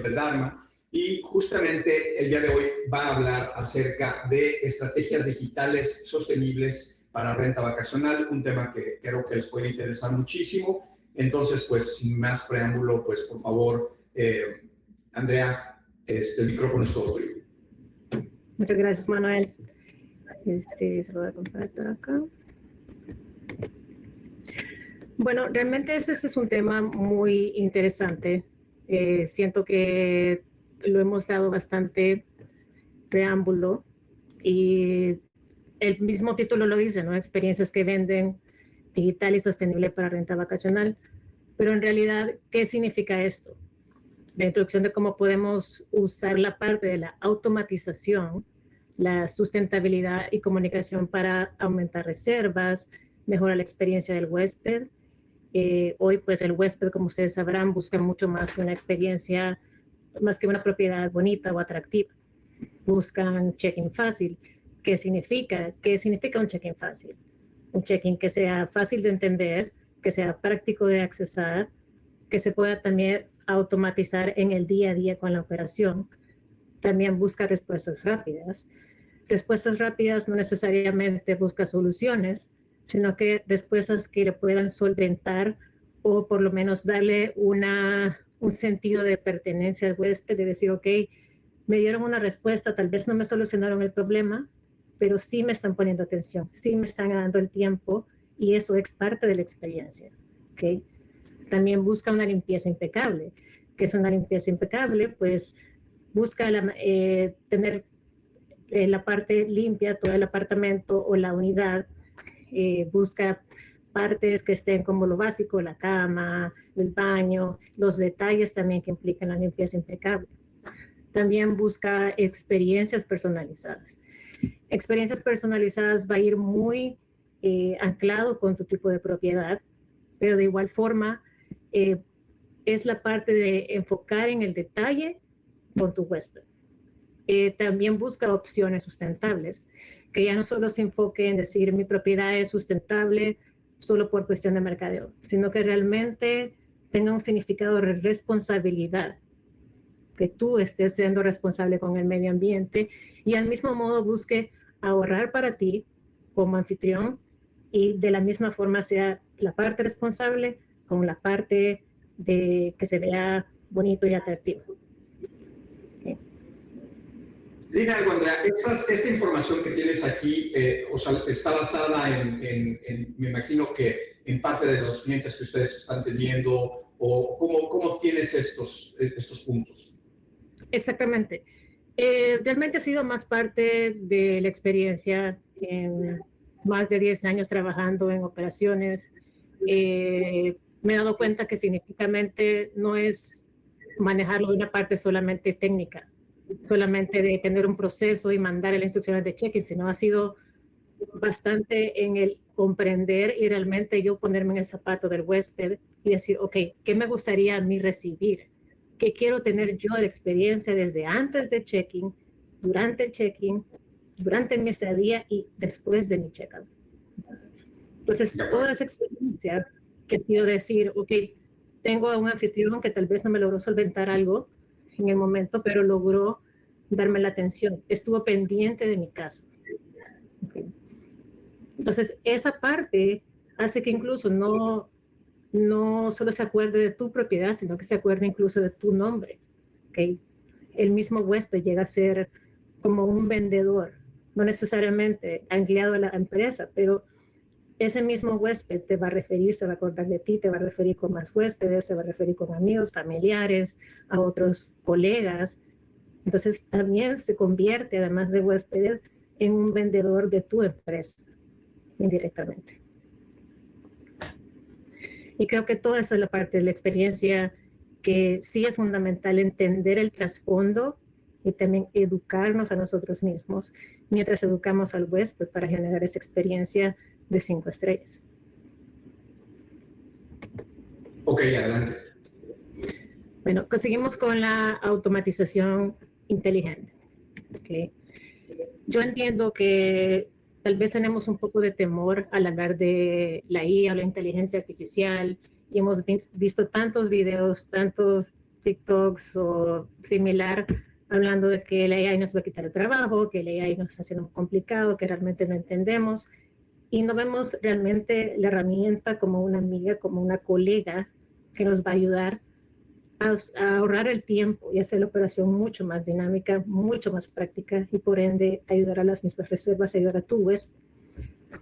del Dharma, y justamente el día de hoy va a hablar acerca de estrategias digitales sostenibles para renta vacacional, un tema que creo que les puede interesar muchísimo. Entonces, pues, sin más preámbulo, pues, por favor, Andrea, el micrófono es todo tuyo. Muchas gracias, Manuel. Se lo voy a compartir acá. Bueno, realmente este es un tema muy interesante. Siento que lo hemos dado bastante preámbulo y el mismo título lo dice, ¿no? Experiencias que venden digital y sostenible para renta vacacional. Pero en realidad, ¿qué significa esto? La introducción de cómo podemos usar la parte de la automatización, la sustentabilidad y comunicación para aumentar reservas, mejorar la experiencia del huésped. Hoy, pues, el huésped, como ustedes sabrán, busca mucho más que una experiencia, más que una propiedad bonita o atractiva. Buscan check-in fácil. ¿Qué significa? ¿Qué significa un check-in fácil? Un check-in que sea fácil de entender, que sea práctico de accesar, que se pueda también automatizar en el día a día con la operación. También busca respuestas rápidas. Respuestas rápidas no necesariamente busca soluciones, sino que respuestas que le puedan solventar o por lo menos darle un sentido de pertenencia al huésped, de decir, ok, me dieron una respuesta, tal vez no me solucionaron el problema, pero sí me están poniendo atención, sí me están dando el tiempo y eso es parte de la experiencia. ¿Okay? También busca una limpieza impecable. ¿Qué es una limpieza impecable? Pues busca tener la parte limpia, todo el apartamento o la unidad. Busca partes que estén como lo básico, la cama, el baño, los detalles también que implican la limpieza impecable. También busca experiencias personalizadas. Experiencias personalizadas va a ir muy anclado con tu tipo de propiedad, pero de igual forma es la parte de enfocar en el detalle con tu huésped. También busca opciones sustentables, que ya no solo se enfoque en decir mi propiedad es sustentable solo por cuestión de mercadeo, sino que realmente tenga un significado de responsabilidad, que tú estés siendo responsable con el medio ambiente y al mismo modo busque ahorrar para ti como anfitrión y de la misma forma sea la parte responsable con la parte de que se vea bonito y atractivo. Okay. Dime algo, Andrea, esta información que tienes aquí, o sea, está basada en, me imagino que en parte de los clientes que ustedes están teniendo, o cómo tienes estos puntos. Exactamente. Realmente ha sido más parte de la experiencia en más de 10 años trabajando en operaciones. Me he dado cuenta que significativamente no es manejarlo de una parte solamente técnica, solamente de tener un proceso y mandar las instrucciones de check-in, sino ha sido bastante en el comprender y realmente yo ponerme en el zapato del huésped y decir, ok, ¿qué me gustaría a mí recibir? ¿Qué quiero tener yo de experiencia desde antes del check-in, durante el check-in, durante mi estadía y después de mi check-out? Entonces, todas las experiencias que ha sido decir, ok, tengo a un anfitrión que tal vez no me logró solventar algo en el momento, pero logró darme la atención, estuvo pendiente de mi caso. Okay. Entonces, esa parte hace que incluso no solo se acuerde de tu propiedad, sino que se acuerde incluso de tu nombre. ¿Okay? El mismo huésped llega a ser como un vendedor, no necesariamente anclado a la empresa, pero ese mismo huésped te va a referir, se va a acordar de ti, te va a referir con más huéspedes, se va a referir con amigos, familiares, a otros colegas. Entonces también se convierte, además de huésped, en un vendedor de tu empresa, indirectamente. Y creo que toda esa es la parte de la experiencia que sí es fundamental entender el trasfondo y también educarnos a nosotros mismos mientras educamos al huésped para generar esa experiencia de 5 estrellas. Ok, adelante. Bueno, seguimos con la automatización inteligente. Okay. Yo entiendo que tal vez tenemos un poco de temor al hablar de la IA o la inteligencia artificial y hemos visto tantos videos, tantos TikToks o similar, hablando de que el AI nos va a quitar el trabajo, que el AI nos está haciendo complicado, que realmente no entendemos. Y no vemos realmente la herramienta como una amiga, como una colega que nos va a ayudar a ahorrar el tiempo y hacer la operación mucho más dinámica, mucho más práctica y por ende ayudar a las mismas reservas, ayudar a tu huésped.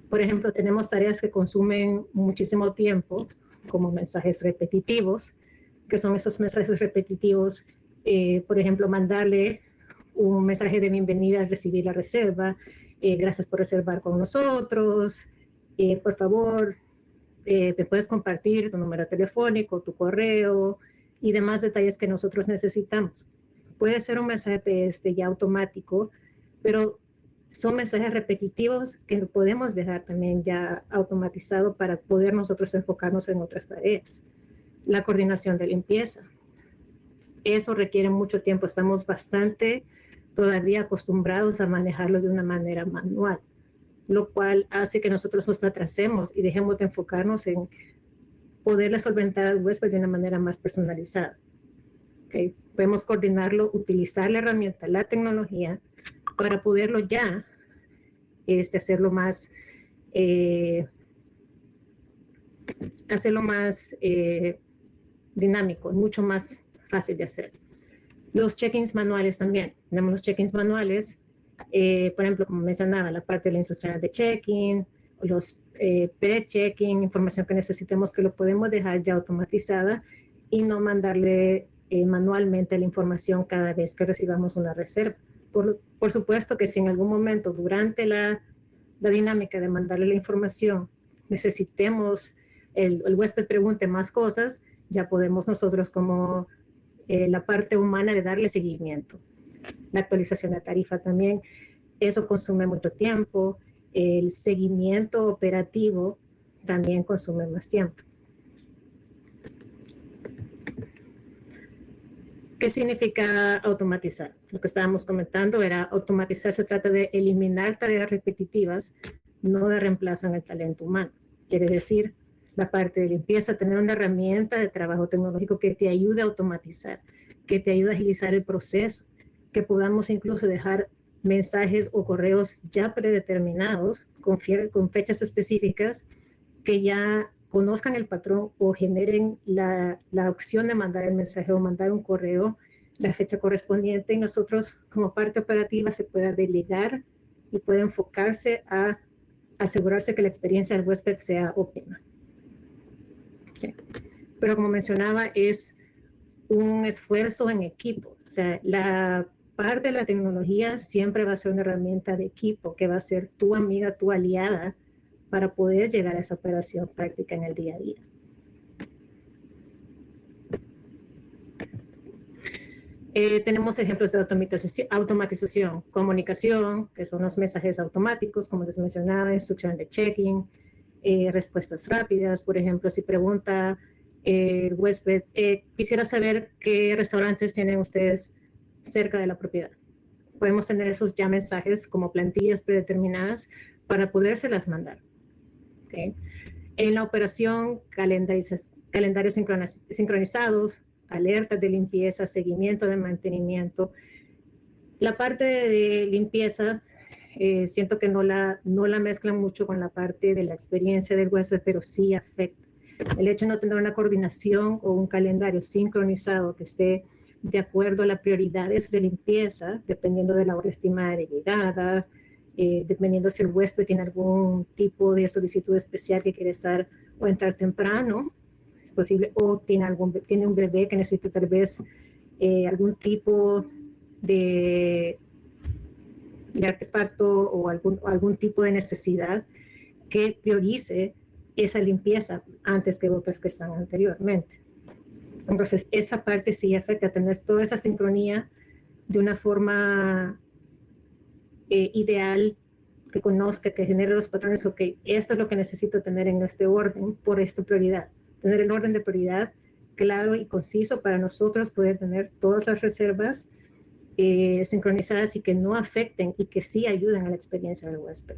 Por ejemplo, tenemos tareas que consumen muchísimo tiempo, como mensajes repetitivos, que son esos mensajes repetitivos, por ejemplo, mandarle un mensaje de bienvenida al recibir la reserva, gracias por reservar con nosotros, por favor, te puedes compartir tu número telefónico, tu correo y demás detalles que nosotros necesitamos. Puede ser un mensaje ya automático, pero son mensajes repetitivos que podemos dejar también ya automatizado para poder nosotros enfocarnos en otras tareas. La coordinación de limpieza. Eso requiere mucho tiempo. Estamos bastante todavía acostumbrados a manejarlo de una manera manual, lo cual hace que nosotros nos atrasemos y dejemos de enfocarnos en poderle solventar al huésped de una manera más personalizada. ¿Okay? Podemos coordinarlo, utilizar la herramienta, la tecnología, para poderlo ya hacerlo más dinámico, mucho más fácil de hacer. Los check-ins manuales también. Tenemos los check-ins manuales, por ejemplo, como mencionaba, la parte de la instrucción de check-in, los pre-check-in, información que necesitemos que lo podemos dejar ya automatizada y no mandarle manualmente la información cada vez que recibamos una reserva. Por supuesto que si en algún momento durante la dinámica de mandarle la información necesitemos, el huésped pregunte más cosas, ya podemos nosotros como la parte humana de darle seguimiento. La actualización de tarifa también, eso consume mucho tiempo. El seguimiento operativo también consume más tiempo. ¿Qué significa automatizar? Lo que estábamos comentando era automatizar, se trata de eliminar tareas repetitivas, no de reemplazo en el talento humano. Quiere decir, la parte de limpieza, tener una herramienta de trabajo tecnológico que te ayude a automatizar, que te ayude a agilizar el proceso, que podamos incluso dejar mensajes o correos ya predeterminados con fechas específicas que ya conozcan el patrón o generen la opción de mandar el mensaje o mandar un correo, la fecha correspondiente, y nosotros como parte operativa se pueda delegar y pueda enfocarse a asegurarse que la experiencia del huésped sea óptima. Okay. Pero como mencionaba, es un esfuerzo en equipo. O sea, la parte de la tecnología siempre va a ser una herramienta de equipo que va a ser tu amiga, tu aliada, para poder llegar a esa operación práctica en el día a día. Tenemos ejemplos de automatización, comunicación, que son los mensajes automáticos, como les mencionaba, instrucción de check-in, respuestas rápidas. Por ejemplo, si pregunta el huésped, quisiera saber qué restaurantes tienen ustedes cerca de la propiedad. Podemos tener esos ya mensajes como plantillas predeterminadas para podérselas mandar. Okay. En la operación, calendarios sincronizados, alertas de limpieza, seguimiento de mantenimiento. La parte de limpieza, siento que no la mezclan mucho con la parte de la experiencia del huésped, pero sí afecta. El hecho de no tener una coordinación o un calendario sincronizado que esté de acuerdo a las prioridades de limpieza, dependiendo de la hora estimada de llegada, dependiendo si el huésped tiene algún tipo de solicitud especial que quiere estar o entrar temprano, es posible, o tiene un bebé que necesita tal vez algún tipo de artefacto o algún tipo de necesidad que priorice esa limpieza antes que otras que están anteriormente. Entonces, esa parte sí afecta, tener toda esa sincronía de una forma ideal, que conozca, que genere los patrones. Ok, esto es lo que necesito tener en este orden por esta prioridad. Tener el orden de prioridad claro y conciso para nosotros poder tener todas las reservas sincronizadas y que no afecten y que sí ayuden a la experiencia del huésped.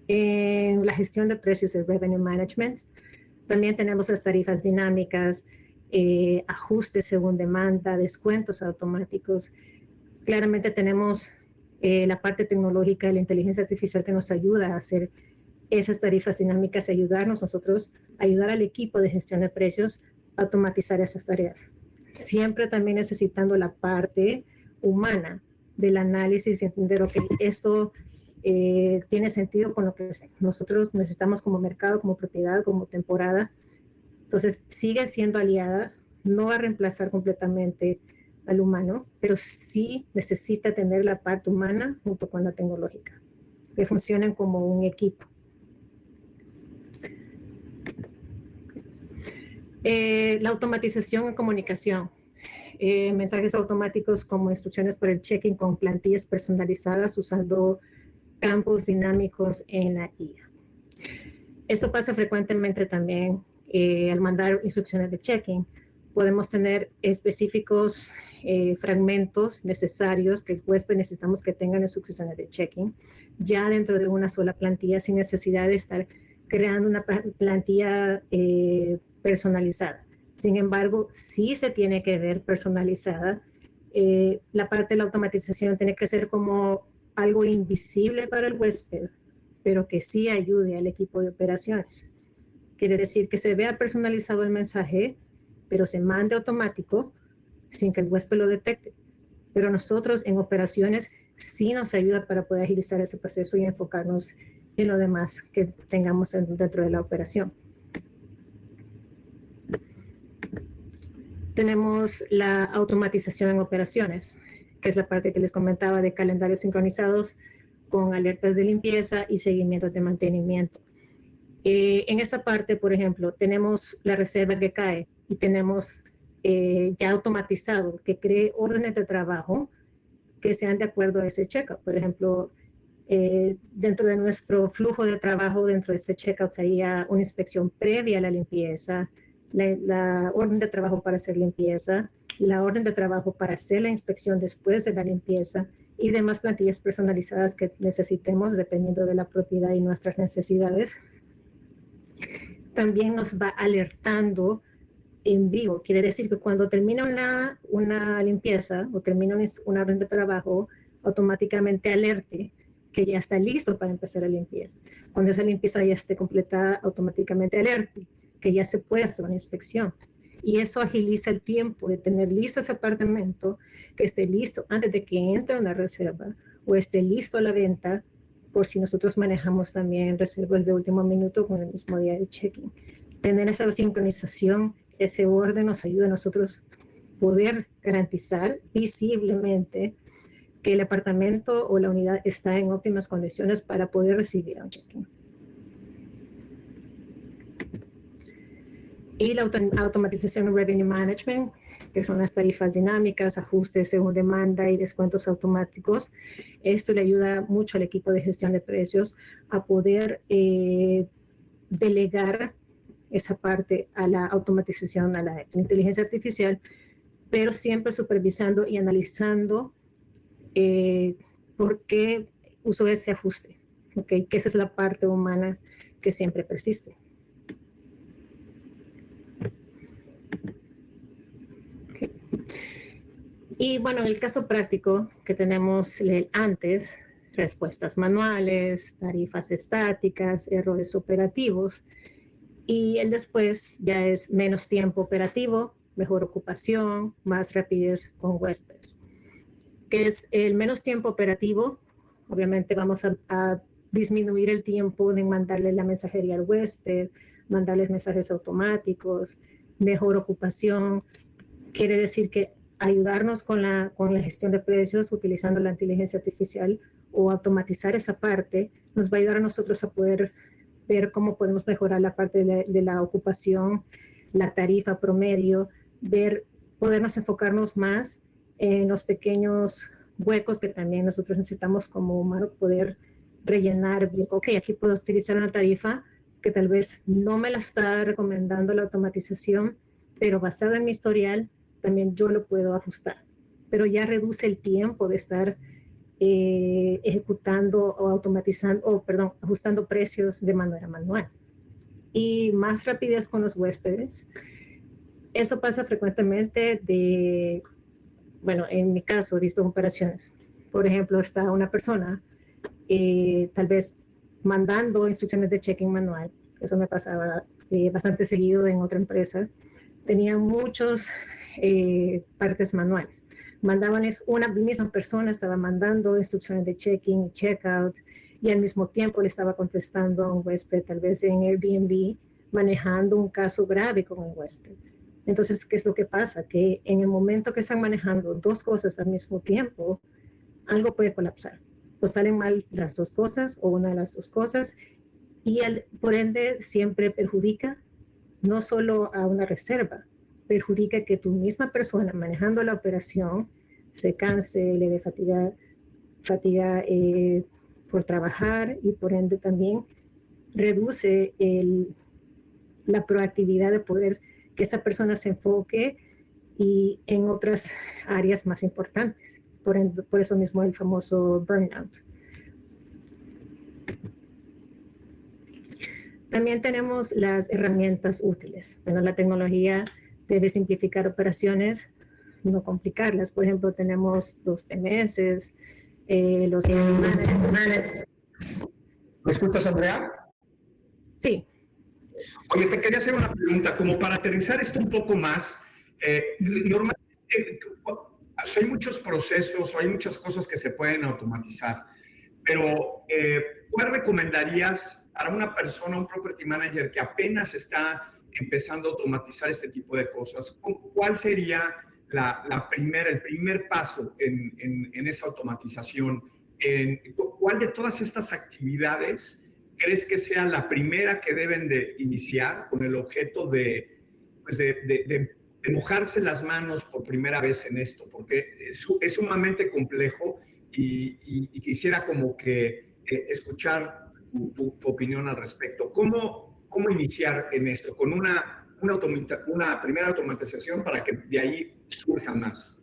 En la gestión de precios, el revenue management, también tenemos las tarifas dinámicas, ajustes según demanda, descuentos automáticos. Claramente tenemos la parte tecnológica de la inteligencia artificial que nos ayuda a hacer esas tarifas dinámicas, ayudarnos nosotros, ayudar al equipo de gestión de precios a automatizar esas tareas. Siempre también necesitando la parte humana del análisis y entender, ok, esto tiene sentido con lo que nosotros necesitamos como mercado, como propiedad, como temporada. Entonces, sigue siendo aliada, no va a reemplazar completamente al humano, pero sí necesita tener la parte humana junto con la tecnológica, que funcionen como un equipo. La automatización en comunicación. Mensajes automáticos como instrucciones para el check-in con plantillas personalizadas usando campos dinámicos en la IA. Esto pasa frecuentemente también al mandar instrucciones de check-in. Podemos tener específicos fragmentos necesarios que el huésped necesitamos que tengan en sus instrucciones de check-in, ya dentro de una sola plantilla sin necesidad de estar creando una plantilla personalizada. Sin embargo, sí se tiene que ver personalizada. La parte de la automatización tiene que ser como algo invisible para el huésped, pero que sí ayude al equipo de operaciones. Quiere decir que se vea personalizado el mensaje, pero se mande automático sin que el huésped lo detecte. Pero nosotros en operaciones sí nos ayuda para poder agilizar ese proceso y enfocarnos en lo demás que tengamos dentro de la operación. Tenemos la automatización en operaciones, que es la parte que les comentaba de calendarios sincronizados con alertas de limpieza y seguimiento de mantenimiento. En esta parte, por ejemplo, tenemos la reserva que cae y tenemos ya automatizado que cree órdenes de trabajo que sean de acuerdo a ese checkout. Por ejemplo, dentro de nuestro flujo de trabajo, dentro de ese checkout sería una inspección previa a la limpieza, la orden de trabajo para hacer limpieza, la orden de trabajo para hacer la inspección después de la limpieza y demás plantillas personalizadas que necesitemos dependiendo de la propiedad y nuestras necesidades. También nos va alertando en vivo. Quiere decir que cuando termina una limpieza o termina una orden de trabajo, automáticamente alerte que ya está listo para empezar la limpieza. Cuando esa limpieza ya esté completada, automáticamente alerte que ya se puede hacer una inspección. Y eso agiliza el tiempo de tener listo ese apartamento, que esté listo antes de que entre una reserva o esté listo a la venta, por si nosotros manejamos también reservas de último minuto con el mismo día de check-in. Tener esa sincronización, ese orden nos ayuda a nosotros poder garantizar visiblemente que el apartamento o la unidad está en óptimas condiciones para poder recibir un check-in. Y la automatización en Revenue Management, que son las tarifas dinámicas, ajustes según demanda y descuentos automáticos. Esto le ayuda mucho al equipo de gestión de precios a poder delegar esa parte a la automatización, a la inteligencia artificial, pero siempre supervisando y analizando por qué usó ese ajuste, ¿okay? Que esa es la parte humana que siempre persiste. Okay. Y bueno, en el caso práctico que tenemos el antes, respuestas manuales, tarifas estáticas, errores operativos, y el después ya es menos tiempo operativo, mejor ocupación, más rapidez con huéspedes. Que es el menos tiempo operativo, obviamente vamos a disminuir el tiempo de mandarle la mensajería al huésped, mandarles mensajes automáticos, mejor ocupación. Quiere decir que ayudarnos con la gestión de precios utilizando la inteligencia artificial o automatizar esa parte nos va a ayudar a nosotros a poder ver cómo podemos mejorar la parte de la ocupación, la tarifa promedio, podernos enfocarnos más en los pequeños huecos que también nosotros necesitamos como humanos poder rellenar. Ok, aquí puedo utilizar una tarifa que tal vez no me la está recomendando la automatización, pero basada en mi historial, también yo lo puedo ajustar. Pero ya reduce el tiempo de estar ejecutando o automatizando, ajustando precios de manera manual. Y más rapidez con los huéspedes. eso pasa frecuentemente bueno, en mi caso he visto operaciones. Por ejemplo, está una persona tal vez mandando instrucciones de checking manual. Eso me pasaba bastante seguido en otra empresa. Tenía muchos partes manuales. Una misma persona estaba mandando instrucciones de check-in y check-out y al mismo tiempo le estaba contestando a un huésped, tal vez en Airbnb, manejando un caso grave con un huésped. Entonces, ¿qué es lo que pasa? Que en el momento que están manejando dos cosas al mismo tiempo, algo puede colapsar. O salen mal las dos cosas o una de las dos cosas y por ende siempre perjudica no solo a una reserva, perjudica que tu misma persona manejando la operación se canse, le dé fatiga por trabajar y por ende también reduce la proactividad de poder que esa persona se enfoque y en otras áreas más importantes. Por eso mismo el famoso burnout. También tenemos las herramientas útiles. Bueno, la tecnología debe simplificar operaciones, no complicarlas. Por ejemplo, tenemos los PMS, los managers. ¿Me escuchas, Andrea? Sí. Oye, te quería hacer una pregunta, como para aterrizar esto un poco más. Normalmente hay muchos procesos o hay muchas cosas que se pueden automatizar, pero ¿cuál recomendarías para una persona, un property manager que apenas está empezando a automatizar este tipo de cosas? ¿Cuál sería el primer paso en esa automatización? ¿Cuál de todas estas actividades crees que sea la primera que deben de iniciar con el objeto de mojarse las manos por primera vez en esto? Porque es sumamente complejo y quisiera como que escuchar tu opinión al respecto. ¿Cómo iniciar en esto? Con una primera automatización para que de ahí surja más.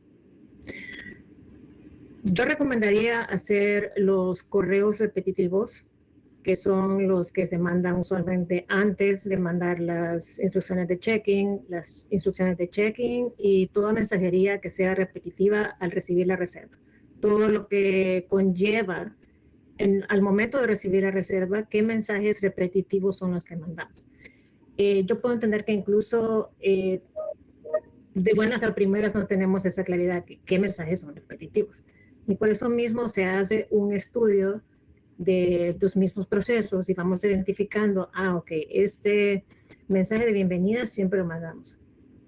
Yo recomendaría hacer los correos repetitivos, que son los que se mandan usualmente antes de mandar las instrucciones de check-in, las instrucciones de check-in y toda mensajería que sea repetitiva al recibir la reserva. Todo lo que conlleva al momento de recibir la reserva, qué mensajes repetitivos son los que mandamos. Yo puedo entender que incluso de buenas a primeras no tenemos esa claridad de qué mensajes son repetitivos. Y por eso mismo se hace un estudio de los mismos procesos y vamos identificando, ok, este mensaje de bienvenida siempre lo mandamos.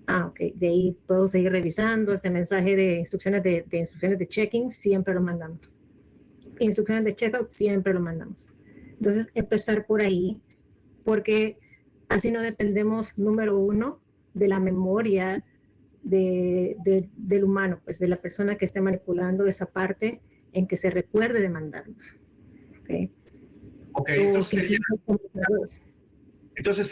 Ok, de ahí puedo seguir revisando, este mensaje de instrucciones de check-in siempre lo mandamos. Instrucciones de checkout siempre lo mandamos. Entonces, empezar por ahí, porque así no dependemos, número uno, de la memoria del humano, pues de la persona que esté manipulando esa parte en que se recuerde de mandarnos. Entonces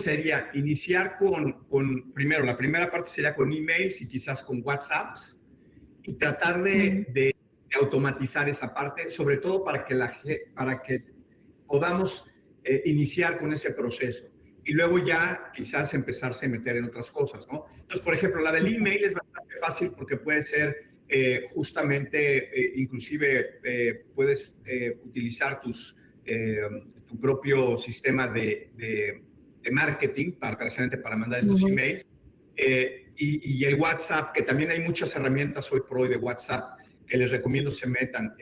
sería iniciar con primero, la primera parte sería con emails y quizás con WhatsApps y tratar de automatizar esa parte, sobre todo para que podamos iniciar con ese proceso y luego ya quizás empezarse a meter en otras cosas, ¿no? Entonces, por ejemplo, la del email es bastante fácil porque puede ser inclusive puedes utilizar tu propio sistema de marketing precisamente para mandar estos emails. Y el WhatsApp, que también hay muchas herramientas hoy por hoy de WhatsApp que les recomiendo se metan.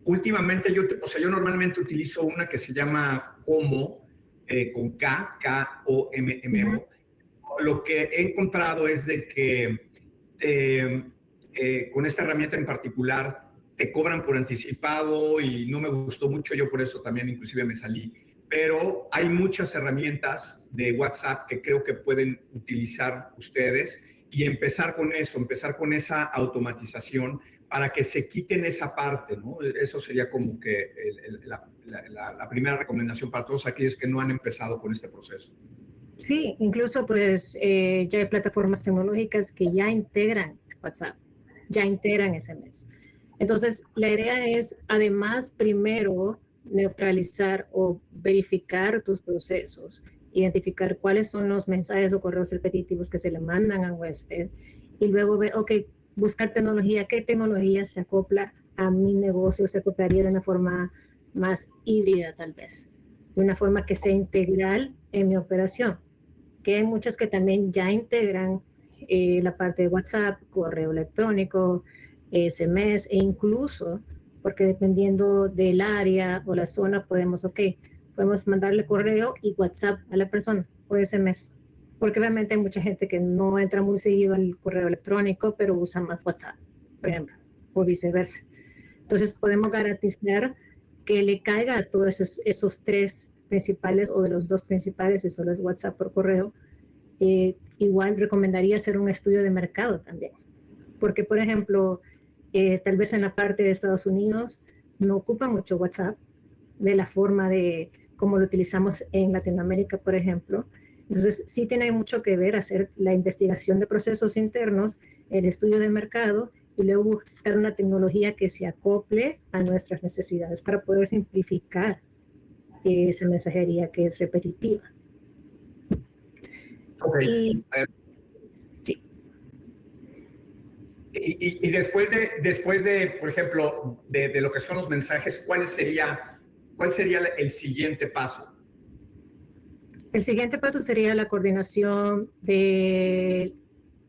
Últimamente yo normalmente utilizo una que se llama Como, con K-O-M-M-O. Lo que he encontrado es de que con esta herramienta en particular te cobran por anticipado y no me gustó mucho, yo por eso también inclusive me salí. Pero hay muchas herramientas de WhatsApp que creo que pueden utilizar ustedes y empezar con eso, empezar con esa automatización para que se quiten esa parte, ¿no? Eso sería como que la primera recomendación para todos aquellos que no han empezado con este proceso. Sí, incluso pues ya hay plataformas tecnológicas que ya integran WhatsApp, ya integran SMS. Entonces, la idea es, además, primero neutralizar o verificar tus procesos identificar cuáles son los mensajes o correos repetitivos que se le mandan al huésped y luego ver, ok, buscar tecnología, qué tecnología se acopla a mi negocio, se acoplaría de una forma más híbrida tal vez, de una forma que sea integral en mi operación, que hay muchas que también ya integran la parte de WhatsApp, correo electrónico, SMS e incluso, porque dependiendo del área o la zona podemos mandarle correo y WhatsApp a la persona o SMS, porque realmente hay mucha gente que no entra muy seguido al correo electrónico, pero usa más WhatsApp, por ejemplo, o viceversa. Entonces podemos garantizar que le caiga a todos esos tres principales o de los dos principales, si solo es WhatsApp por correo. Igual recomendaría hacer un estudio de mercado también, porque por ejemplo, tal vez en la parte de Estados Unidos no ocupa mucho WhatsApp de la forma de como lo utilizamos en Latinoamérica, por ejemplo. Entonces, sí tiene mucho que ver hacer la investigación de procesos internos, el estudio de mercado y luego buscar una tecnología que se acople a nuestras necesidades para poder simplificar esa mensajería que es repetitiva. Okay. Y, sí. Y después de, por ejemplo, de lo que son los mensajes, ¿cuál sería el siguiente paso? El siguiente paso sería la coordinación de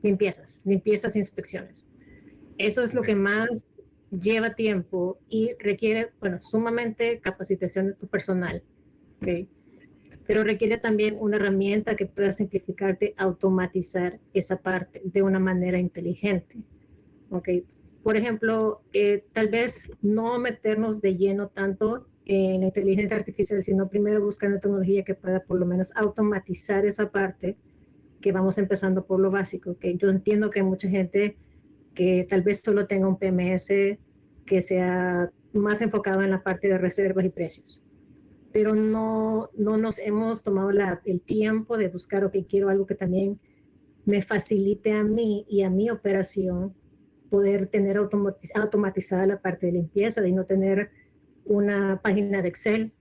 limpiezas e inspecciones. Eso es lo que más lleva tiempo y requiere, bueno, sumamente capacitación de tu personal, ¿okay? Pero requiere también una herramienta que pueda simplificarte, automatizar esa parte de una manera inteligente, ¿ok? Por ejemplo, tal vez no meternos de lleno tanto en la inteligencia artificial, sino primero buscar una tecnología que pueda por lo menos automatizar esa parte, que vamos empezando por lo básico, ¿ok? Yo entiendo que hay mucha gente que tal vez solo tenga un PMS que sea más enfocado en la parte de reservas y precios, pero no nos hemos tomado el tiempo de buscar, ok, quiero algo que también me facilite a mí y a mi operación poder tener automatizada la parte de limpieza, de no tener una página de Excel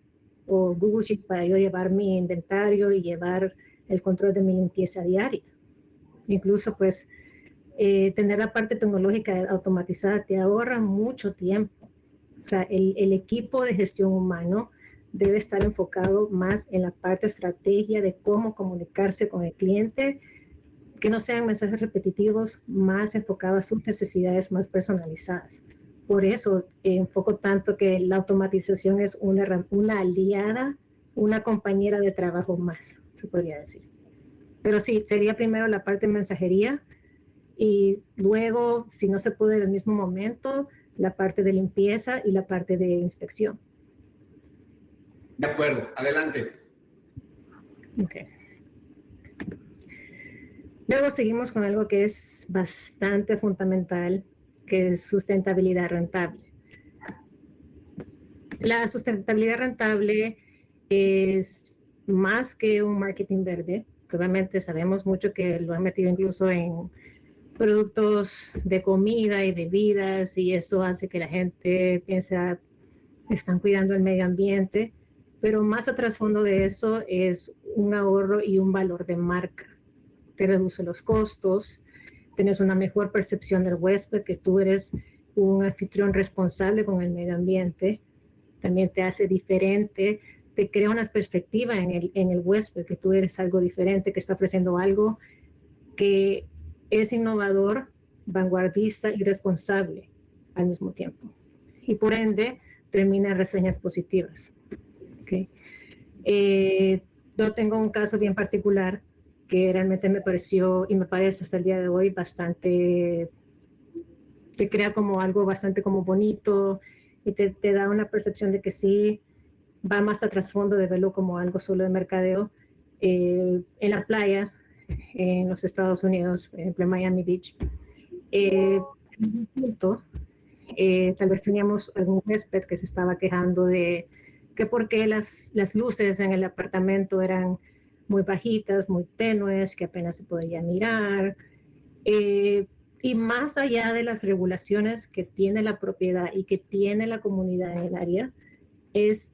o Google Sheet para yo llevar mi inventario y llevar el control de mi limpieza diaria. Incluso pues tener la parte tecnológica automatizada te ahorra mucho tiempo. O sea, el equipo de gestión humano debe estar enfocado más en la parte estrategia de cómo comunicarse con el cliente, que no sean mensajes repetitivos, más enfocados a sus necesidades más personalizadas. Por eso enfoco tanto que la automatización es una aliada, una compañera de trabajo más, se podría decir. Pero sí, sería primero la parte de mensajería y luego, si no se puede en el mismo momento, la parte de limpieza y la parte de inspección. De acuerdo, adelante. Ok. Luego seguimos con algo que es bastante fundamental, que es sustentabilidad rentable. La sustentabilidad rentable es más que un marketing verde, que obviamente sabemos mucho que lo han metido incluso en productos de comida y bebidas y eso hace que la gente piense, están cuidando el medio ambiente, pero más a trasfondo de eso es un ahorro y un valor de marca. Te reduce los costos, tienes una mejor percepción del huésped, que tú eres un anfitrión responsable con el medio ambiente, también te hace diferente, te crea una perspectiva en el huésped, que tú eres algo diferente, que está ofreciendo algo que es innovador, vanguardista y responsable al mismo tiempo. Y por ende, termina en reseñas positivas. ¿Okay? Yo tengo un caso bien particular que realmente me pareció y me parece hasta el día de hoy bastante, te crea como algo bastante como bonito y te da una percepción de que sí va más a trasfondo de verlo como algo solo de mercadeo. En la playa, en los Estados Unidos, por ejemplo en Miami Beach, en un punto, tal vez teníamos algún huésped que se estaba quejando de que porque las luces en el apartamento eran muy bajitas, muy tenues, que apenas se podía mirar. Y más allá de las regulaciones que tiene la propiedad y que tiene la comunidad en el área,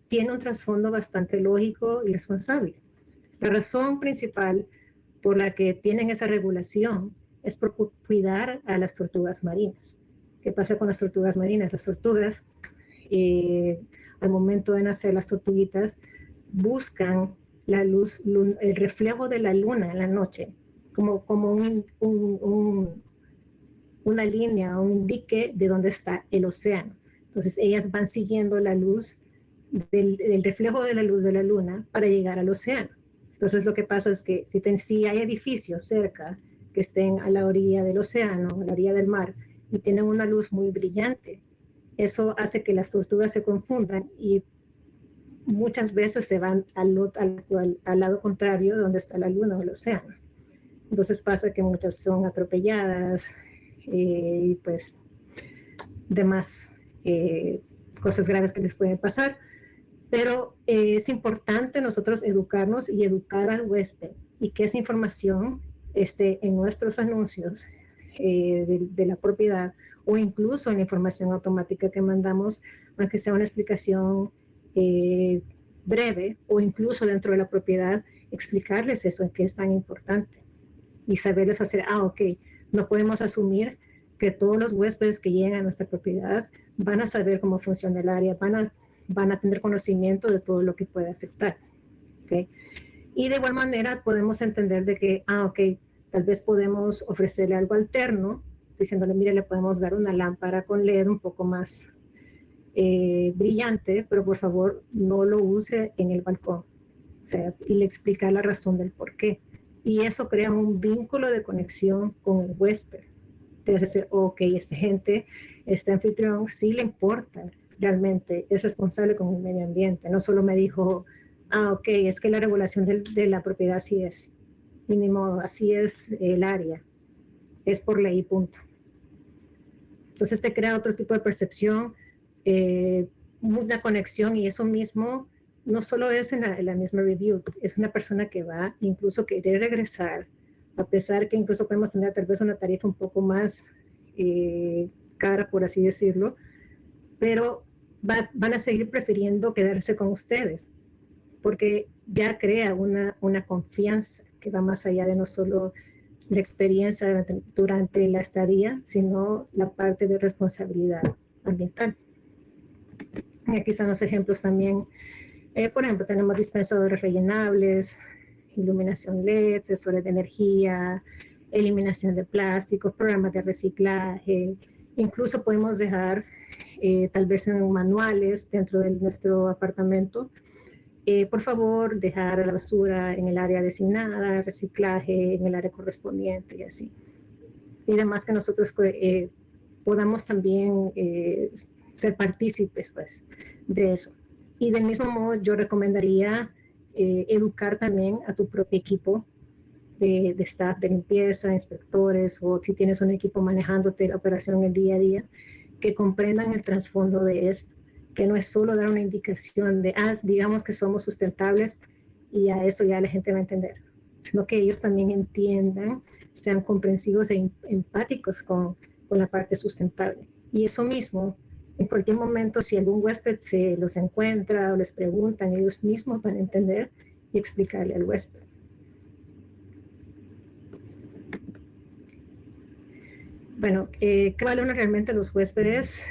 tiene un trasfondo bastante lógico y responsable. La razón principal por la que tienen esa regulación es por cuidar a las tortugas marinas. ¿Qué pasa con las tortugas marinas? Las tortugas, al momento de nacer, las tortuguitas buscan la luz, el reflejo de la luna en la noche, como una línea, un indique de dónde está el océano. Entonces ellas van siguiendo la luz del reflejo de la luz de la luna para llegar al océano. Entonces lo que pasa es que si hay edificios cerca que estén a la orilla del océano, a la orilla del mar, y tienen una luz muy brillante, eso hace que las tortugas se confundan y muchas veces se van al lado contrario de donde está la luna o el océano. Entonces pasa que muchas son atropelladas y pues demás cosas graves que les pueden pasar. Pero es importante nosotros educarnos y educar al huésped y que esa información esté en nuestros anuncios de la propiedad o incluso en la información automática que mandamos, aunque sea una explicación breve o incluso dentro de la propiedad, explicarles eso, que es tan importante y saberles hacer, ok, no podemos asumir que todos los huéspedes que lleguen a nuestra propiedad van a saber cómo funciona el área, van a tener conocimiento de todo lo que puede afectar. ¿Okay? Y de igual manera podemos entender de que, ok, tal vez podemos ofrecerle algo alterno, diciéndole, mire, le podemos dar una lámpara con LED un poco más brillante, pero por favor no lo use en el balcón. O sea, y le explica la razón del por qué. Y eso crea un vínculo de conexión con el huésped. Es decir, ok, esta gente, este anfitrión, sí le importa realmente, es responsable con el medio ambiente. No solo me dijo, ok, es que la regulación de la propiedad así es. Y ni modo, así es el área. Es por ley, punto. Entonces te crea otro tipo de percepción, una conexión, y eso mismo no solo es en la misma review, es una persona que va incluso a querer regresar, a pesar que incluso podemos tener tal vez una tarifa un poco más cara, por así decirlo, pero van a seguir prefiriendo quedarse con ustedes, porque ya crea una confianza que va más allá de no solo la experiencia durante la estadía, sino la parte de responsabilidad ambiental. Y aquí están los ejemplos también. Por ejemplo, tenemos dispensadores rellenables, iluminación LED, sensores de energía, eliminación de plásticos, programas de reciclaje. Incluso podemos dejar, tal vez en manuales dentro de nuestro apartamento, por favor, dejar la basura en el área designada, reciclaje en el área correspondiente y así. Y además que nosotros podamos también ser partícipes pues, de eso. Y del mismo modo, yo recomendaría educar también a tu propio equipo de staff de limpieza, inspectores, o si tienes un equipo manejándote la operación el día a día, que comprendan el trasfondo de esto, que no es solo dar una indicación de, digamos que somos sustentables y a eso ya la gente va a entender, sino que ellos también entiendan, sean comprensivos e empáticos con la parte sustentable. Y eso mismo, en cualquier momento, si algún huésped se los encuentra o les preguntan, ellos mismos van a entender y explicarle al huésped. Bueno, ¿qué valoran realmente los huéspedes?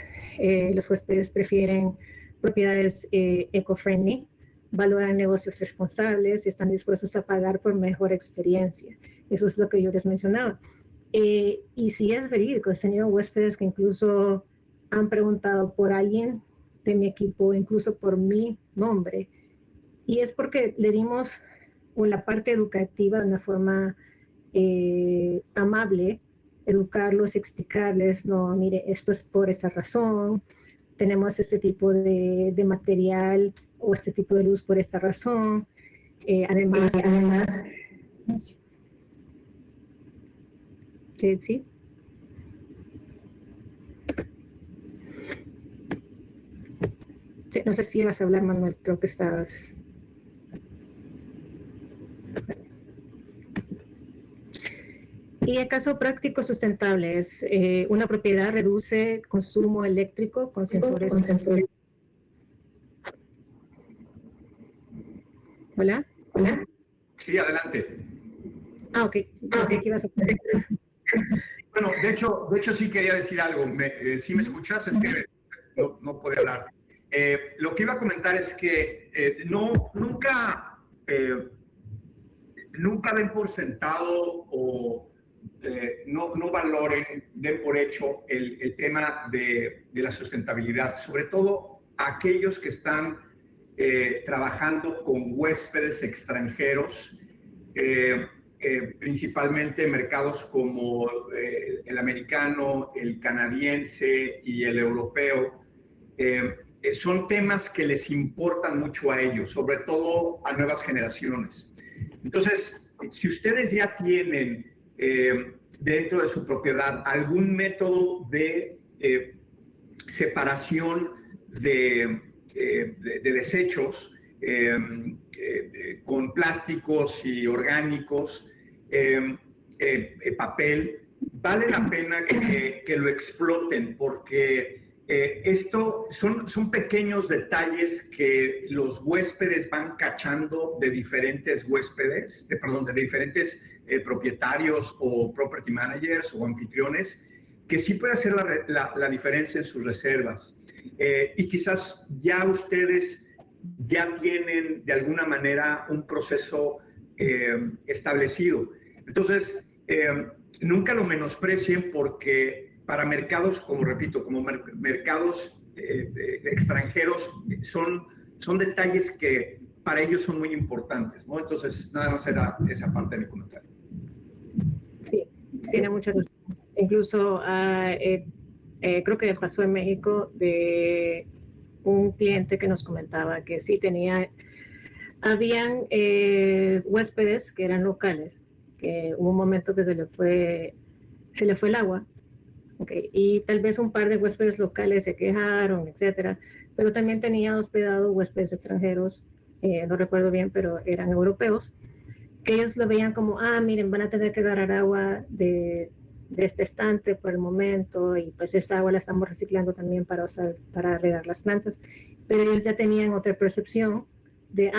Los huéspedes prefieren propiedades eco-friendly, valoran negocios responsables y están dispuestos a pagar por mejor experiencia. Eso es lo que yo les mencionaba. Y sí es verídico, he tenido huéspedes que incluso han preguntado por alguien de mi equipo, incluso por mi nombre. Y es porque le dimos la parte educativa de una forma amable, educarlos, explicarles, no, mire, esto es por esta razón, tenemos este tipo de material o este tipo de luz por esta razón. Además, ¿sí? No sé si vas a hablar, Manuel, creo que estás... Y el caso práctico sustentable es una propiedad reduce consumo eléctrico con sensores. ¿Hola? Sí, adelante. Ok. Pensé que ibas a decir. Bueno, de hecho sí quería decir algo. ¿Sí me escuchas? Es que no puedo hablar. Lo que iba a comentar es que nunca den por sentado o no valoren, den por hecho el tema de la sustentabilidad, sobre todo aquellos que están trabajando con huéspedes extranjeros, principalmente mercados como el americano, el canadiense y el europeo. Son temas que les importan mucho a ellos, sobre todo a nuevas generaciones. Entonces, si ustedes ya tienen dentro de su propiedad algún método de separación de desechos con plásticos y orgánicos, papel, vale la pena que lo exploten, porque esto son pequeños detalles que los huéspedes van cachando de diferentes huéspedes, de diferentes propietarios o property managers o anfitriones, que sí puede hacer la diferencia en sus reservas. Y quizás ya ustedes ya tienen de alguna manera un proceso establecido. Entonces, nunca lo menosprecien, porque para mercados, como repito, como mercados extranjeros, son detalles que para ellos son muy importantes, ¿no? Entonces, nada más era esa parte de mi comentario. Sí, tiene mucha razón. Incluso creo que pasó en México de un cliente que nos comentaba que sí habían huéspedes que eran locales, que hubo un momento que se le fue el agua. Okay. Y tal vez un par de huéspedes locales se quejaron, etcétera, pero también tenía hospedado huéspedes extranjeros, no recuerdo bien, pero eran europeos, que ellos lo veían como, miren, van a tener que agarrar agua de este estante por el momento, y pues esa agua la estamos reciclando también para usar, para regar las plantas, pero ellos ya tenían otra percepción de,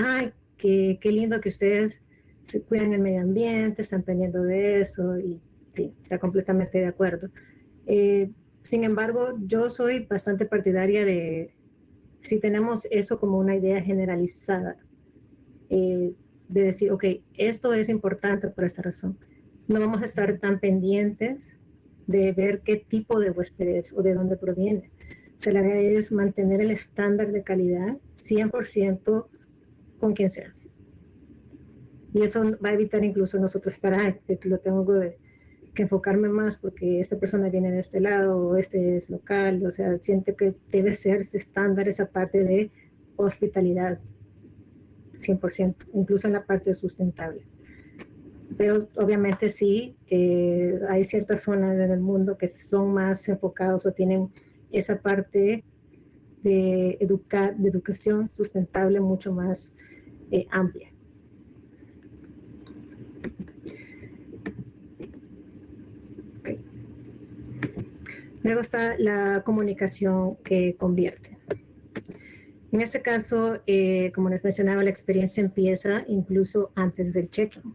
qué lindo que ustedes se cuidan el medio ambiente, están pendiendo de eso, y sí, está completamente de acuerdo. Sin embargo, yo soy bastante partidaria de, si tenemos eso como una idea generalizada, de decir, ok, esto es importante por esta razón. No vamos a estar tan pendientes de ver qué tipo de huéspedes o de dónde proviene. O sea, la idea es mantener el estándar de calidad 100% con quien sea. Y eso va a evitar incluso nosotros estar, lo tengo que enfocarme más porque esta persona viene de este lado o este es local. O sea, siento que debe ser ese estándar, esa parte de hospitalidad 100%, incluso en la parte sustentable. Pero obviamente sí, hay ciertas zonas en el mundo que son más enfocados o tienen esa parte de educación sustentable mucho más amplia. Okay. Luego está la comunicación que convierte. En este caso, como les mencionaba, la experiencia empieza incluso antes del check-in.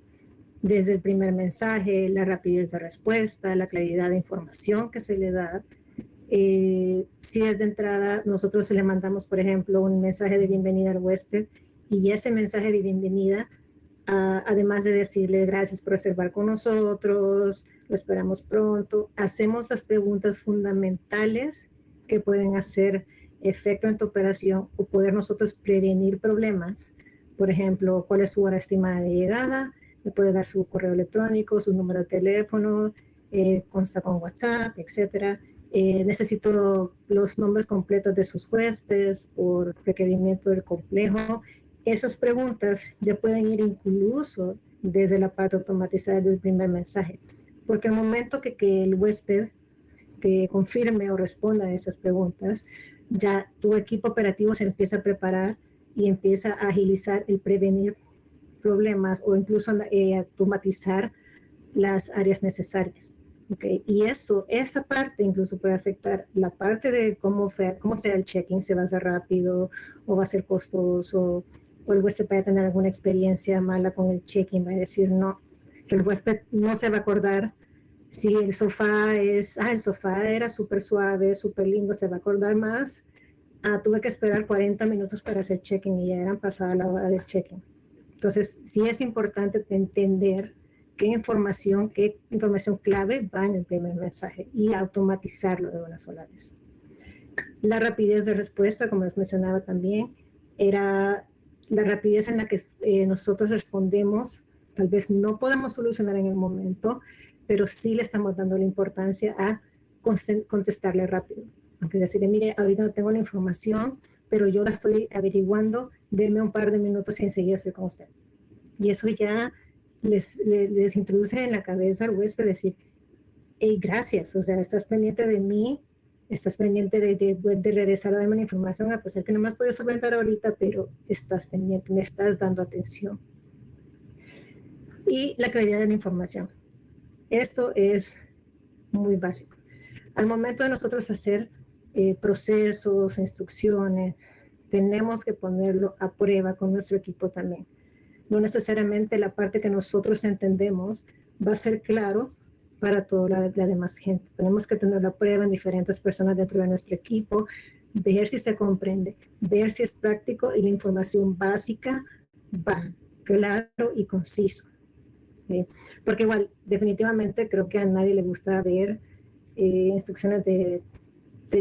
Desde el primer mensaje, la rapidez de respuesta, la claridad de información que se le da. Si desde entrada nosotros le mandamos, por ejemplo, un mensaje de bienvenida al huésped, y ese mensaje de bienvenida, además de decirle gracias por reservar con nosotros, lo esperamos pronto, hacemos las preguntas fundamentales que pueden hacer efecto en tu operación o poder nosotros prevenir problemas. Por ejemplo, ¿cuál es su hora estimada de llegada? Me puede dar su correo electrónico, su número de teléfono, consta con WhatsApp, etcétera. Necesito los nombres completos de sus huéspedes por requerimiento del complejo. Esas preguntas ya pueden ir incluso desde la parte automatizada del primer mensaje, porque al momento que el huésped que confirme o responda a esas preguntas, ya tu equipo operativo se empieza a preparar y empieza a agilizar el prevenir problemas o incluso automatizar las áreas necesarias. Okay. Y esa parte incluso puede afectar la parte de cómo sea el check-in, si va a ser rápido o va a ser costoso, o el huésped vaya a tener alguna experiencia mala con el check-in, va a decir no, que el huésped no se va a acordar si el sofá el sofá era súper suave, súper lindo, se va a acordar más. Tuve que esperar 40 minutos para hacer check-in y ya eran pasada la hora del check-in. Entonces, sí es importante entender qué información clave va en el primer mensaje y automatizarlo de una sola vez. La rapidez de respuesta, como les mencionaba también, era la rapidez en la que nosotros respondemos. Tal vez no podamos solucionar en el momento, pero sí le estamos dando la importancia a contestarle rápido. Aunque decirle, mire, ahorita no tengo la información, pero yo la estoy averiguando, denme un par de minutos y enseguida estoy con usted. Y eso ya les introduce en la cabeza al huésped decir, hey, gracias, o sea, estás pendiente de mí, estás pendiente de regresar a darme la información, a pesar que no me has podido solventar ahorita, pero estás pendiente, me estás dando atención. Y la claridad de la información. Esto es muy básico. Al momento de nosotros hacer procesos, instrucciones, tenemos que ponerlo a prueba con nuestro equipo también. No necesariamente la parte que nosotros entendemos va a ser claro para toda la demás gente. Tenemos que tener la prueba en diferentes personas dentro de nuestro equipo, ver si se comprende, ver si es práctico y la información básica va claro y conciso. ¿Sí? Porque igual, definitivamente creo que a nadie le gusta ver instrucciones de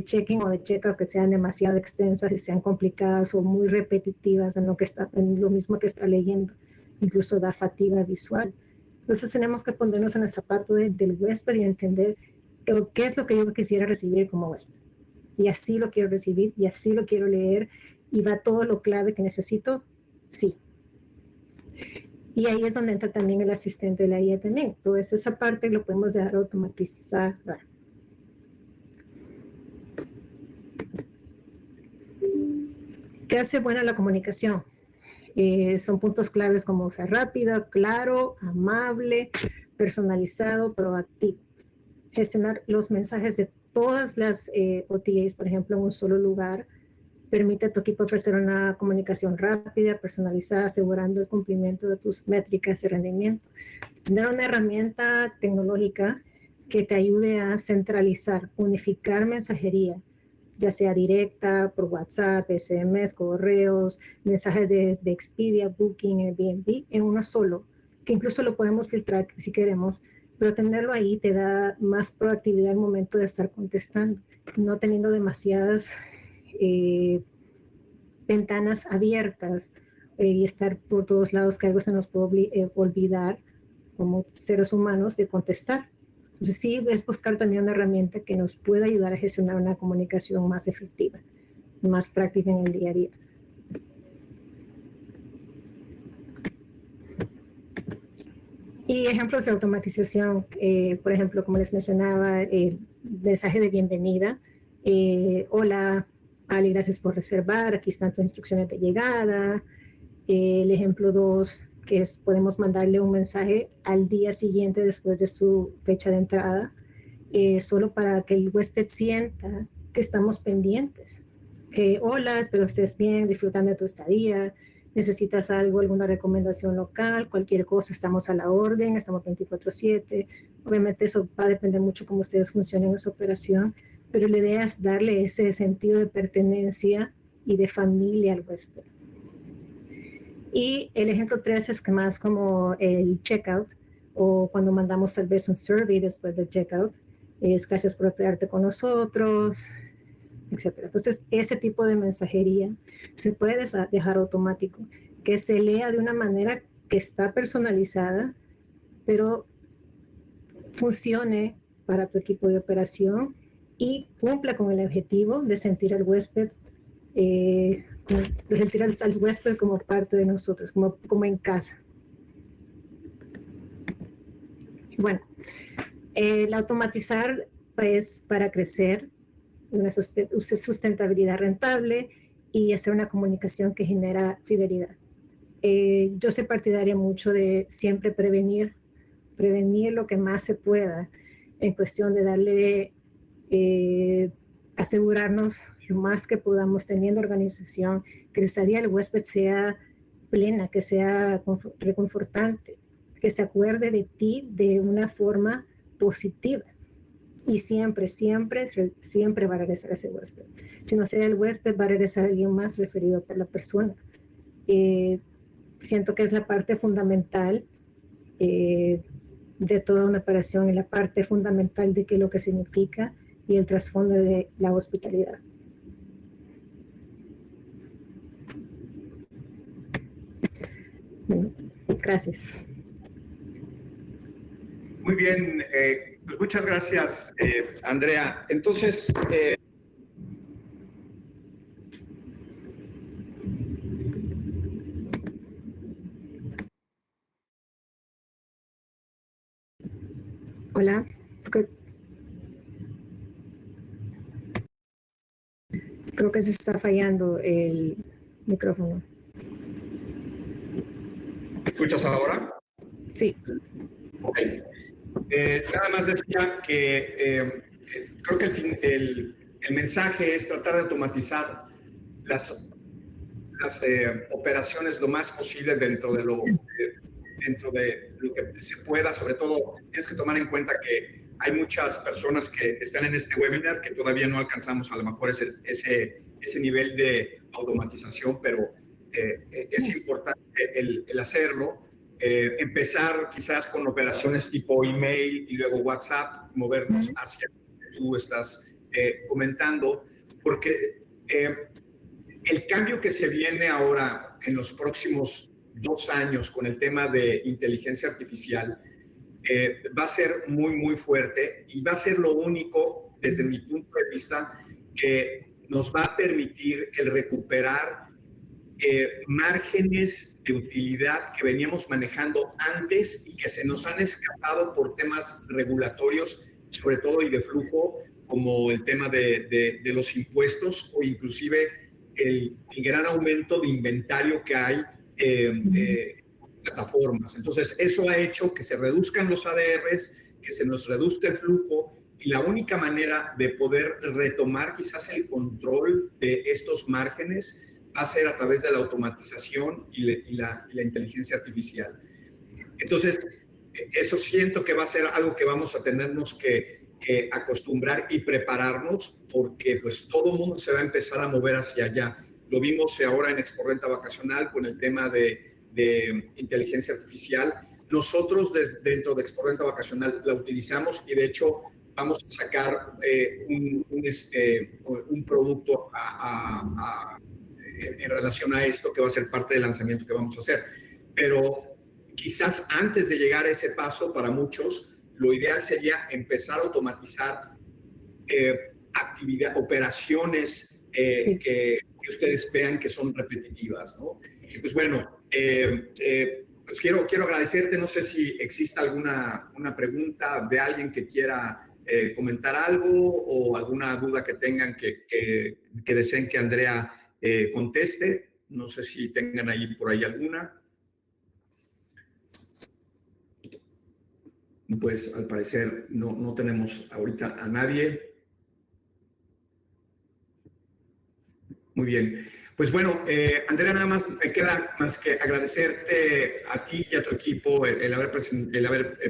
check-in o de check-out que sean demasiado extensas y sean complicadas o muy repetitivas en lo mismo que está leyendo. Incluso da fatiga visual. Entonces tenemos que ponernos en el zapato del huésped y entender qué es lo que yo quisiera recibir como huésped. Y así lo quiero recibir y así lo quiero leer y va todo lo clave que necesito, sí. Y ahí es donde entra también el asistente de la IA también. Entonces esa parte lo podemos dejar automatizar. ¿Qué hace buena la comunicación? Son puntos claves como usar rápido, claro, amable, personalizado, proactivo. Gestionar los mensajes de todas las OTAs, por ejemplo, en un solo lugar, permite a tu equipo ofrecer una comunicación rápida, personalizada, asegurando el cumplimiento de tus métricas de rendimiento. Tener una herramienta tecnológica que te ayude a centralizar, unificar mensajería, ya sea directa, por WhatsApp, SMS, correos, mensajes de Expedia, Booking, Airbnb, en uno solo, que incluso lo podemos filtrar si queremos, pero tenerlo ahí te da más proactividad al momento de estar contestando, no teniendo demasiadas ventanas abiertas y estar por todos lados, que algo se nos puede olvidar como seres humanos de contestar. Entonces sí es buscar también una herramienta que nos pueda ayudar a gestionar una comunicación más efectiva, más práctica en el día a día. Y ejemplos de automatización, por ejemplo, como les mencionaba, el mensaje de bienvenida. Hola, Ali, gracias por reservar, aquí están tus instrucciones de llegada. El ejemplo 2, que es podemos mandarle un mensaje al día siguiente después de su fecha de entrada, solo para que el huésped sienta que estamos pendientes. Que hola, espero estés bien, disfrutando de tu estadía, necesitas algo, alguna recomendación local, cualquier cosa, estamos a la orden, estamos 24/7. Obviamente eso va a depender mucho cómo ustedes funcionen en su operación, pero la idea es darle ese sentido de pertenencia y de familia al huésped. Y el ejemplo 3 es que más como el checkout o cuando mandamos tal vez un survey después del checkout, es gracias por quedarte con nosotros, etc. Entonces, ese tipo de mensajería se puede dejar automático, que se lea de una manera que está personalizada, pero funcione para tu equipo de operación y cumpla con el objetivo de sentir al huésped de sentir al huésped como parte de nosotros, como en casa. Bueno, el automatizar es para crecer, una sustentabilidad rentable y hacer una comunicación que genera fidelidad. Yo soy partidaria mucho de siempre prevenir lo que más se pueda en cuestión de darle, asegurarnos lo más que podamos teniendo organización, que la estadía del huésped sea plena, que sea reconfortante, que se acuerde de ti de una forma positiva. Y siempre, siempre, siempre va a regresar a ese huésped. Si no sea el huésped, va a regresar alguien más referido por la persona. Siento que es la parte fundamental de toda una operación y la parte fundamental de qué es lo que significa y el trasfondo de la hospitalidad. Bueno, gracias. Muy bien, pues muchas gracias, Andrea. Entonces, hola. Creo que se está fallando el micrófono. ¿me escuchas ahora? Sí. Ok. Nada más decía que creo que el mensaje es tratar de automatizar las operaciones lo más posible dentro de lo que se pueda. Sobre todo, tienes que tomar en cuenta que hay muchas personas que están en este webinar que todavía no alcanzamos a lo mejor ese nivel de automatización, pero es importante el hacerlo. Empezar quizás con operaciones tipo email y luego WhatsApp, movernos hacia lo que tú estás comentando, porque el cambio que se viene ahora en los próximos 2 años con el tema de inteligencia artificial va a ser muy, muy fuerte y va a ser lo único, desde mi punto de vista, que nos va a permitir el recuperar márgenes de utilidad que veníamos manejando antes y que se nos han escapado por temas regulatorios, sobre todo y de flujo, como el tema de los impuestos o inclusive el gran aumento de inventario que hay plataformas. Entonces, eso ha hecho que se reduzcan los ADRs, que se nos reduzca el flujo, y la única manera de poder retomar quizás el control de estos márgenes va a ser a través de la automatización y la inteligencia artificial. Entonces, eso siento que va a ser algo que vamos a tenernos que acostumbrar y prepararnos, porque pues todo el mundo se va a empezar a mover hacia allá. Lo vimos ahora en Exporrenta Vacacional con el tema de inteligencia artificial. Nosotros dentro de Exporrenta Vacacional la utilizamos y de hecho vamos a sacar un producto en relación a esto que va a ser parte del lanzamiento que vamos a hacer. Pero quizás antes de llegar a ese paso, para muchos, lo ideal sería empezar a automatizar operaciones que ustedes vean que son repetitivas, ¿no? Y pues bueno, pues quiero agradecerte. No sé si existe alguna pregunta de alguien que quiera comentar algo o alguna duda que tengan que deseen que Andrea conteste. No sé si tengan ahí por ahí alguna. Pues al parecer no tenemos ahorita a nadie. Muy bien. Pues bueno, Andrea, nada más me queda más que agradecerte a ti y a tu equipo el haber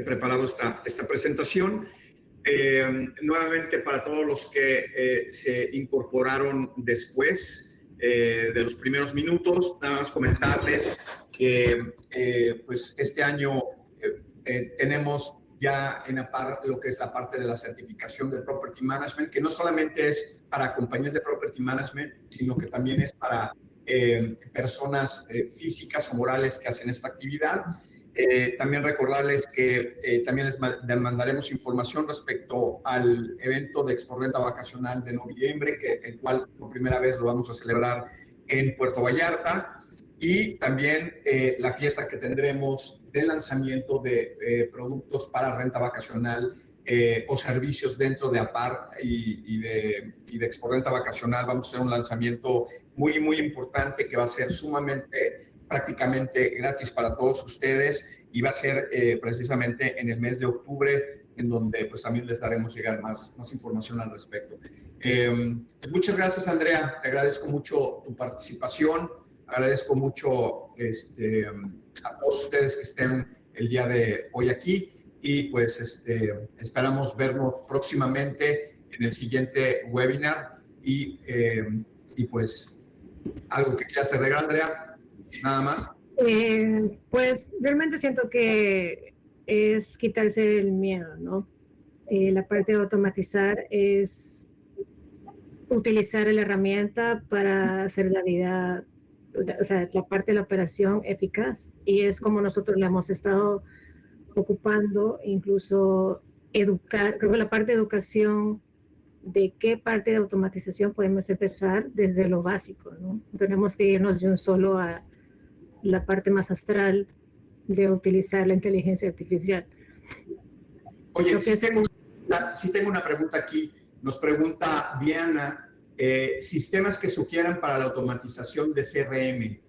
preparado esta presentación. Nuevamente, para todos los que se incorporaron después de los primeros minutos, nada más comentarles que pues este año tenemos ya en lo que es la parte de la certificación de Property Management, que no solamente es para compañías de Property Management, sino que también es para personas físicas o morales que hacen esta actividad. También recordarles que también les mandaremos información respecto al evento de Exporrenta Vacacional de noviembre, el cual por primera vez lo vamos a celebrar en Puerto Vallarta. Y también la fiesta que tendremos de lanzamiento de productos para renta vacacional o servicios dentro de APAR y de Exporrenta Vacacional. Vamos a hacer un lanzamiento muy, muy importante que va a ser prácticamente gratis para todos ustedes y va a ser precisamente en el mes de octubre, en donde pues también les daremos llegar más información al respecto. Pues muchas gracias, Andrea. Te agradezco mucho tu participación. Agradezco mucho a todos ustedes que estén el día de hoy aquí y pues esperamos vernos próximamente en el siguiente webinar y pues algo que quieras agregar, Andrea, nada más. Pues realmente siento que es quitarse el miedo, ¿no? La parte de automatizar es utilizar la herramienta para hacer la vida, o sea, la parte de la operación eficaz. Y es como nosotros la hemos estado ocupando, incluso educar, creo que la parte de educación, de qué parte de automatización podemos empezar desde lo básico, ¿no? Tenemos que irnos de un solo a la parte más astral de utilizar la inteligencia artificial. Oye, sí tengo una pregunta aquí. Nos pregunta Diana, sistemas que sugieran para la automatización de CRM.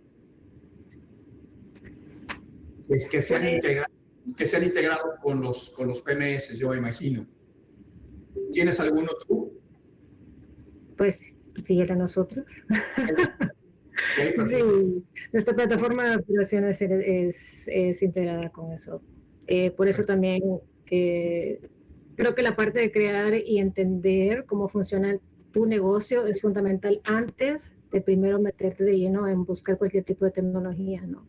Es que sean integrados con los PMS, yo imagino. ¿Tienes alguno tú? Pues sí, era nosotros. Okay, sí, nuestra plataforma de operaciones es integrada con eso. Por eso también creo que la parte de crear y entender cómo funciona tu negocio es fundamental antes de primero meterte de lleno en buscar cualquier tipo de tecnología, ¿no?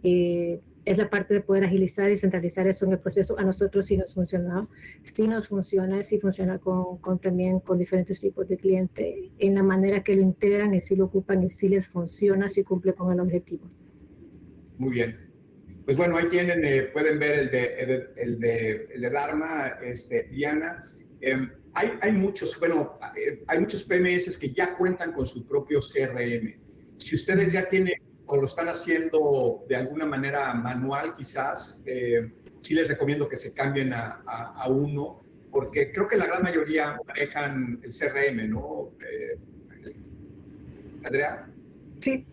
Es la parte de poder agilizar y centralizar eso en el proceso. A nosotros sí nos funciona, sí funciona también con diferentes tipos de clientes, en la manera que lo integran y si lo ocupan y si les funciona, si cumple con el objetivo. Muy bien. Pues bueno, ahí tienen, pueden ver el de Dharma, Diana. Hay muchos PMS que ya cuentan con su propio CRM. Si ustedes ya tienen o lo están haciendo de alguna manera manual, quizás, sí les recomiendo que se cambien a uno, porque creo que la gran mayoría manejan el CRM, ¿no? Andrea. Sí,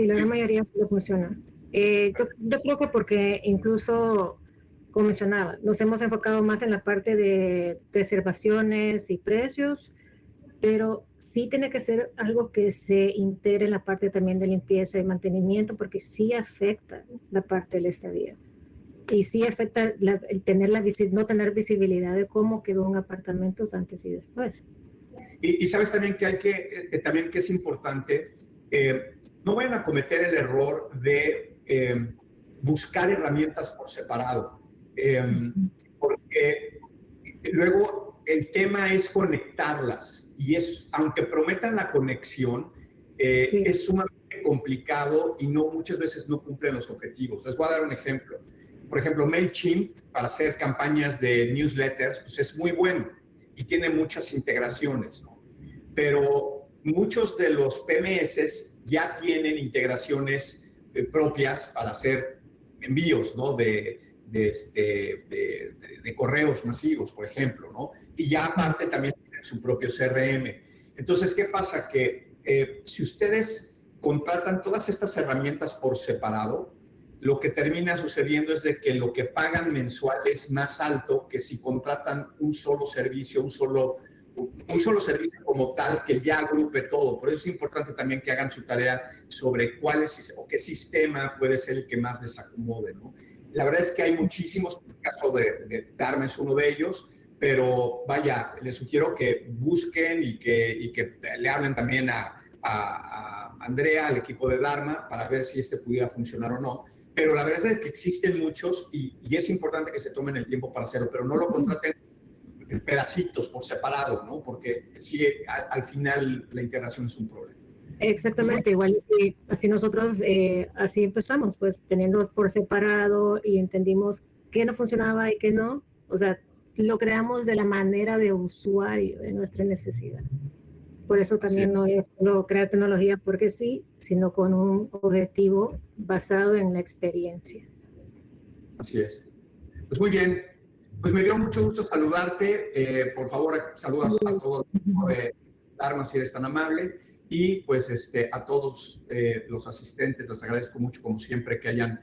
la gran mayoría sí lo funciona. Yo creo que porque incluso, como mencionaba, nos hemos enfocado más en la parte de reservaciones y precios, pero sí tiene que ser algo que se integre en la parte también de limpieza y mantenimiento, porque sí afecta la parte de la estadía. Y sí afecta no tener visibilidad de cómo quedó un apartamento antes y después. Y sabes también que también que es importante, no vayan a cometer el error de buscar herramientas por separado, porque luego el tema es conectarlas y aunque prometan la conexión, sí, es sumamente complicado y muchas veces no cumplen los objetivos. Les voy a dar un ejemplo. Por ejemplo, MailChimp para hacer campañas de newsletters, pues es muy bueno y tiene muchas integraciones, ¿no? Pero muchos de los PMS ya tienen integraciones propias para hacer envíos, ¿no? de correos masivos, por ejemplo, ¿no? Y ya aparte también tienen su propio CRM. Entonces, ¿qué pasa? Que si ustedes contratan todas estas herramientas por separado, lo que termina sucediendo es de que lo que pagan mensual es más alto que si contratan un solo servicio, un solo servicio como tal que ya agrupe todo. Por eso es importante también que hagan su tarea sobre qué sistema puede ser el que más les acomode, ¿no? La verdad es que hay muchísimos, el caso de Dharma es uno de ellos, pero vaya, les sugiero que busquen y que le hablen también a Andrea, al equipo de Dharma, para ver si pudiera funcionar o no. Pero la verdad es que existen muchos y es importante que se tomen el tiempo para hacerlo, pero no lo contraten en pedacitos por separado, ¿no? Porque sí, al final la integración es un problema. Exactamente, igual así nosotros así empezamos, pues teniendo por separado y entendimos qué no funcionaba y qué no, o sea, lo creamos de la manera de usuario, de nuestra necesidad. Por eso también no es solo crear tecnología porque sí, sino con un objetivo basado en la experiencia. Así es. Pues muy bien. Pues me dio mucho gusto saludarte. Por favor, saludos a todo el equipo de Dharma, si eres tan amable. Y pues a todos los asistentes, les agradezco mucho, como siempre, que hayan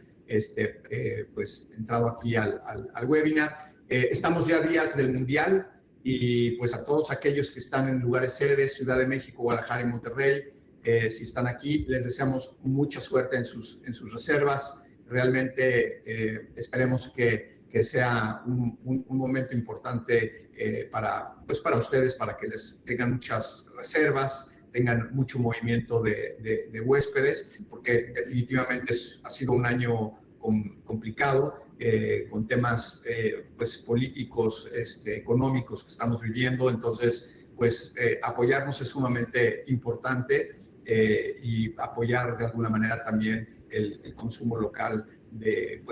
pues entrado aquí al webinar. Estamos ya días del Mundial y pues a todos aquellos que están en lugares sedes, Ciudad de México, Guadalajara y Monterrey, si están aquí, les deseamos mucha suerte en sus reservas. Realmente esperemos que sea un momento importante para ustedes, para que les tengan muchas reservas, tengan mucho movimiento de huéspedes, porque definitivamente ha sido un año complicado, con temas pues políticos, económicos que estamos viviendo. Entonces, pues apoyarnos es sumamente importante, y apoyar de alguna manera también el consumo local de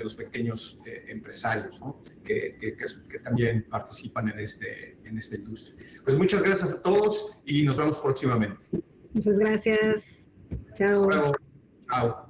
los pequeños empresarios, ¿no? que también participan en esta industria. Pues muchas gracias a todos y nos vemos próximamente. Muchas gracias. Chao. Hasta luego. Chao.